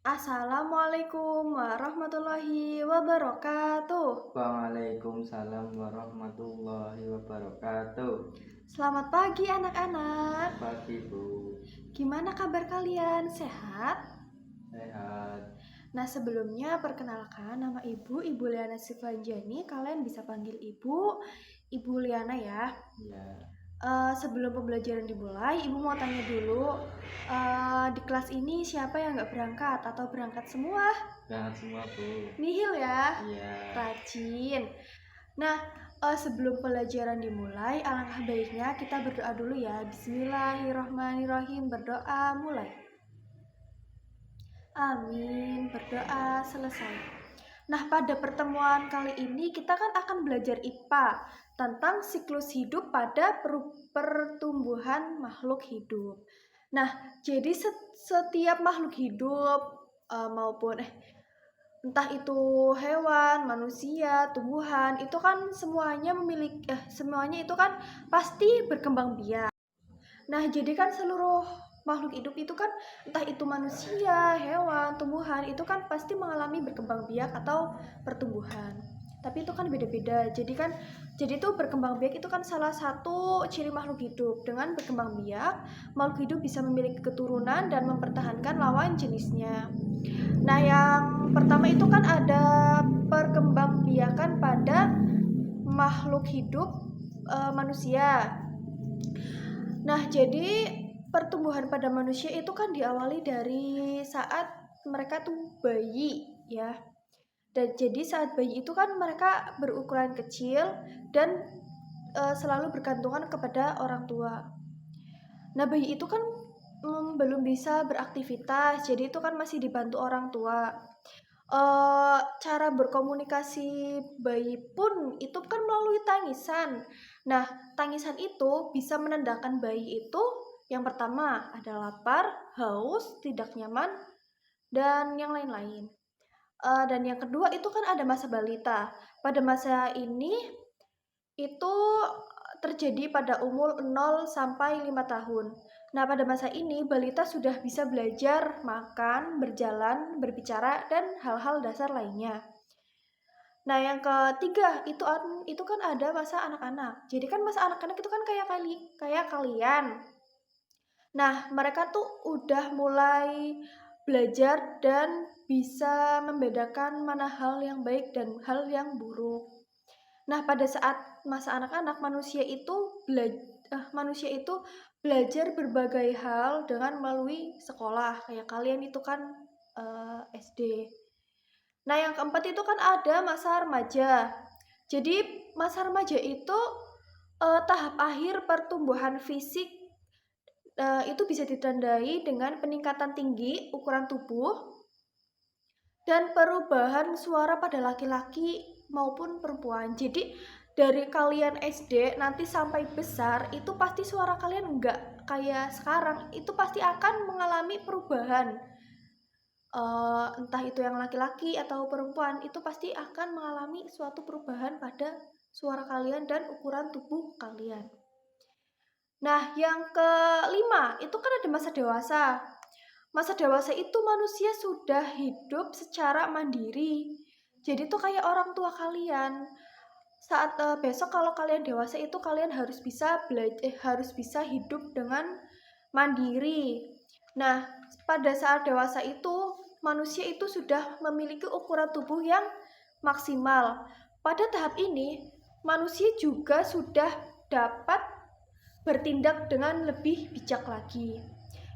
Assalamualaikum warahmatullahi wabarakatuh. Waalaikumsalam warahmatullahi wabarakatuh. Selamat pagi anak-anak. Pagi Bu, Gimana kabar kalian? Sehat? sehat. Nah, sebelumnya perkenalkan nama Ibu Liana Sifanjani. Kalian bisa panggil Ibu Liana ya. Ya, Sebelum pembelajaran dimulai, Ibu mau tanya dulu, di kelas ini siapa yang nggak berangkat atau berangkat semua? sehat semua Bu. Nihil ya, Iya. rajin. Nah, sebelum pelajaran dimulai, alangkah baiknya kita berdoa dulu ya. Bismillahirrohmanirrohim, berdoa mulai. Amin, berdoa selesai. Nah, pada pertemuan kali ini kita kan akan belajar IPA tentang siklus hidup pada pertumbuhan makhluk hidup. Nah, jadi setiap makhluk hidup maupun entah itu hewan, manusia, tumbuhan, itu kan semuanya itu kan pasti berkembang biak. Nah, jadi kan seluruh makhluk hidup itu kan entah itu manusia, hewan, tumbuhan, itu kan pasti mengalami berkembang biak atau pertumbuhan. Tapi itu kan beda-beda. Jadi itu berkembang biak itu kan salah satu ciri makhluk hidup. Dengan berkembang biak, makhluk hidup bisa memiliki keturunan dan mempertahankan lawan jenisnya. Nah, yang pertama itu kan ada perkembangbiakan pada makhluk hidup manusia. Nah, jadi pertumbuhan pada manusia itu kan diawali dari saat mereka tuh bayi ya. Dan jadi saat bayi itu kan mereka berukuran kecil dan selalu bergantungan kepada orang tua. Nah, bayi itu kan belum bisa beraktivitas, jadi itu kan masih dibantu orang tua. Cara berkomunikasi bayi pun itu kan melalui tangisan. Nah, tangisan itu bisa menandakan bayi itu yang pertama ada lapar, haus, tidak nyaman, dan yang lain-lain. Dan yang kedua itu kan ada masa balita. Pada masa ini itu terjadi pada umur 0 sampai 5 tahun. Nah, pada masa ini balita sudah bisa belajar, makan, berjalan, berbicara, dan hal-hal dasar lainnya. Nah, yang ketiga itu kan ada masa anak-anak. Jadi kan masa anak-anak itu kan kayak kalian. Nah, mereka tuh udah mulai belajar dan bisa membedakan mana hal yang baik dan hal yang buruk. Nah, pada saat masa anak-anak manusia itu belajar berbagai hal dengan melalui sekolah. Kayak kalian itu kan SD. Nah, yang keempat itu kan ada masa remaja. Jadi, masa remaja itu tahap akhir pertumbuhan fisik itu bisa ditandai dengan peningkatan tinggi ukuran tubuh dan perubahan suara pada laki-laki maupun perempuan. Jadi dari kalian SD nanti sampai besar itu pasti suara kalian enggak kayak sekarang, itu pasti akan mengalami perubahan. Entah itu yang laki-laki atau perempuan, itu pasti akan mengalami suatu perubahan pada suara kalian dan ukuran tubuh kalian. Nah, yang kelima itu kan ada masa dewasa. Masa dewasa itu manusia sudah hidup secara mandiri. Jadi tuh kayak orang tua kalian. Saat besok kalau kalian dewasa itu kalian harus bisa hidup dengan mandiri. Nah, pada saat dewasa itu manusia itu sudah memiliki ukuran tubuh yang maksimal. Pada tahap ini, manusia juga sudah dapat bertindak dengan lebih bijak lagi.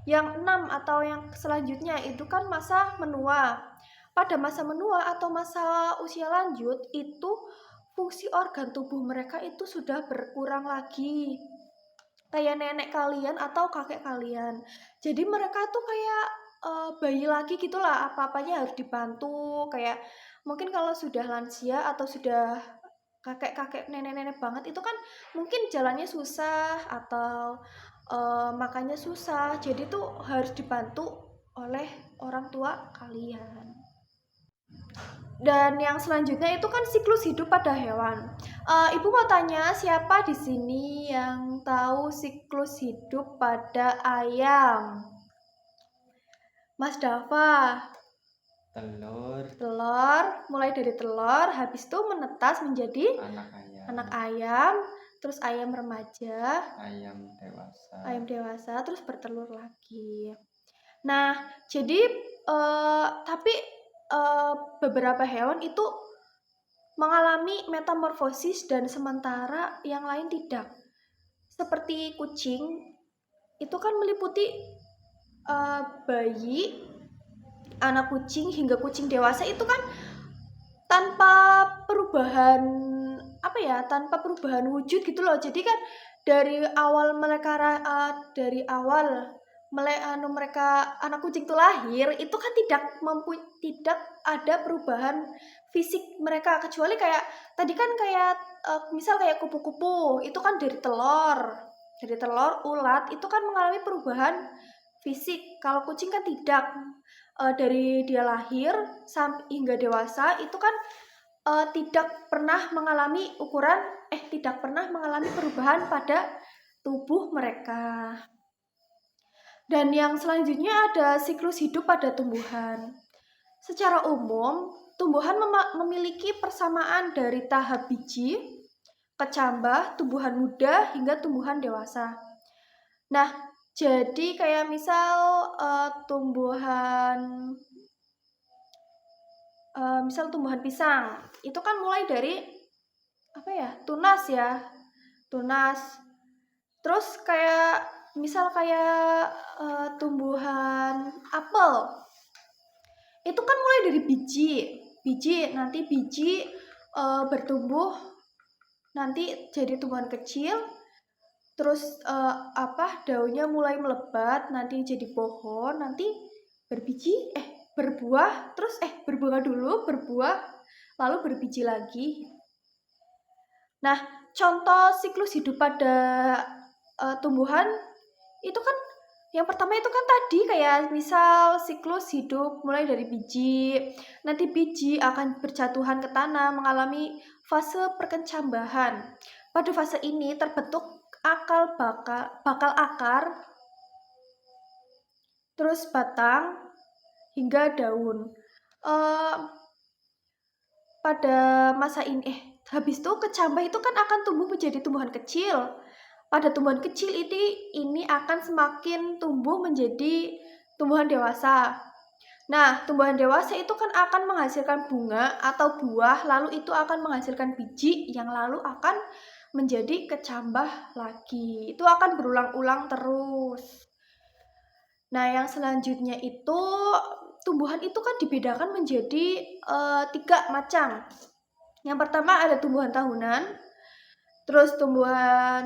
Yang 6 atau yang selanjutnya itu kan masa menua. Pada masa menua atau masa usia lanjut itu fungsi organ tubuh mereka itu sudah berkurang lagi. Kayak nenek kalian atau kakek kalian. Jadi mereka tuh kayak bayi lagi gitulah, apa-apanya harus dibantu. Kayak mungkin kalau sudah lansia atau sudah kakek-kakek nenek-nenek banget itu kan mungkin jalannya susah atau makannya susah, jadi tuh harus dibantu oleh orang tua kalian. Dan yang selanjutnya itu kan siklus hidup pada hewan. Ibu mau tanya siapa di sini yang tahu siklus hidup pada ayam? Mas Dava. telur, mulai dari telur, habis itu menetas menjadi anak ayam, terus ayam remaja, ayam dewasa, terus bertelur lagi. Nah, jadi tapi beberapa hewan itu mengalami metamorfosis dan sementara yang lain tidak. Seperti kucing, itu kan meliputi bayi, anak kucing hingga kucing dewasa itu kan tanpa perubahan tanpa perubahan wujud gitu loh. Jadi kan dari awal mereka anak kucing itu lahir itu kan tidak ada perubahan fisik mereka, kecuali kayak tadi kan misal kayak kupu-kupu itu kan dari telur ulat itu kan mengalami perubahan fisik. Kalau kucing kan tidak. Dari dia lahir sampai hingga dewasa itu kan tidak pernah mengalami perubahan pada tubuh mereka. Dan yang selanjutnya ada siklus hidup pada tumbuhan. Secara umum, tumbuhan memiliki persamaan dari tahap biji, kecambah, tumbuhan muda hingga tumbuhan dewasa. Nah, jadi kayak misal tumbuhan pisang itu kan mulai dari tunas. Terus kayak misal tumbuhan apel itu kan mulai dari biji nanti bertumbuh nanti jadi tumbuhan kecil. Terus daunnya mulai melebat, nanti jadi pohon, nanti berbuah, terus berbunga dulu, berbuah, lalu berbiji lagi. Nah, contoh siklus hidup pada tumbuhan itu kan yang pertama itu kan tadi kayak misal siklus hidup mulai dari biji, nanti biji akan berjatuhan ke tanah mengalami fase perkecambahan. Pada fase ini terbentuk bakal akar, terus batang hingga daun. Pada masa ini habis itu kecambah itu kan akan tumbuh menjadi tumbuhan kecil. Pada tumbuhan kecil ini akan semakin tumbuh menjadi tumbuhan dewasa. Nah, tumbuhan dewasa itu kan akan menghasilkan bunga atau buah, lalu itu akan menghasilkan biji yang lalu akan menjadi kecambah lagi. Itu akan berulang-ulang terus. Nah, yang selanjutnya itu tumbuhan itu kan dibedakan menjadi 3 macam. Yang pertama ada tumbuhan tahunan, terus tumbuhan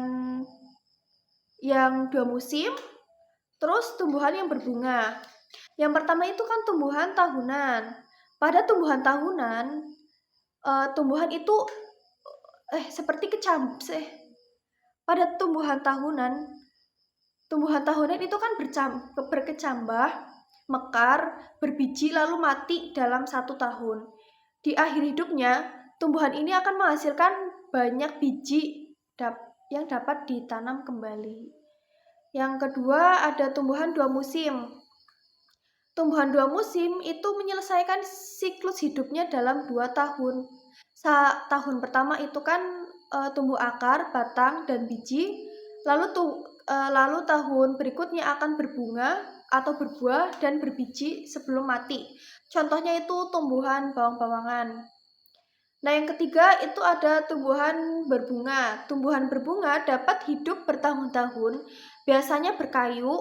yang 2 musim, terus tumbuhan yang berbunga. Yang pertama itu kan tumbuhan tahunan. Pada tumbuhan tahunan, tumbuhan itu seperti pada tumbuhan tahunan itu kan berkecambah, mekar, berbiji lalu mati dalam 1 tahun. Di akhir hidupnya, tumbuhan ini akan menghasilkan banyak biji yang dapat ditanam kembali. Yang kedua ada tumbuhan 2 musim. Tumbuhan 2 musim itu menyelesaikan siklus hidupnya dalam 2 tahun. Tahun pertama itu kan tumbuh akar, batang, dan biji. Lalu tahun berikutnya akan berbunga atau berbuah dan berbiji sebelum mati. Contohnya itu tumbuhan bawang-bawangan. Nah, yang ketiga itu ada tumbuhan berbunga. Tumbuhan berbunga dapat hidup bertahun-tahun, biasanya berkayu,